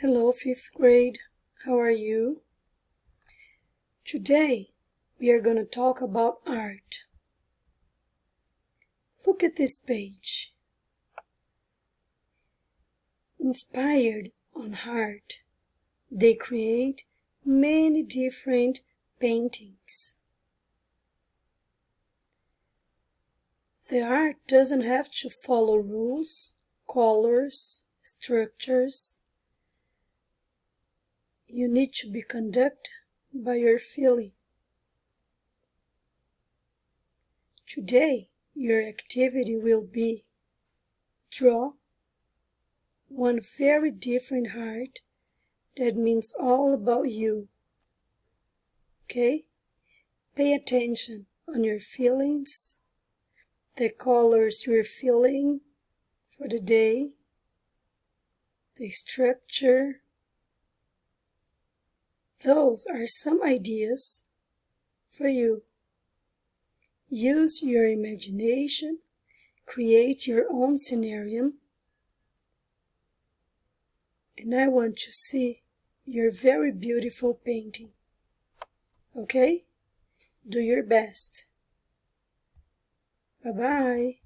Hello, fifth grade. How are you? Today, we are going to talk about art. Look at this page. Inspired on art, they create many different paintings. The art doesn't have to follow rules, colors, structures. You need to be conducted by your feeling. Today, your activity will be draw one very different art that means all about you. Okay? Pay attention on your feelings, the colors you're feeling for the day, the structure. Those are some ideas for you. Use your imagination, create your own scenario, and I want to see your very beautiful painting. Okay? Do your best. Bye-bye.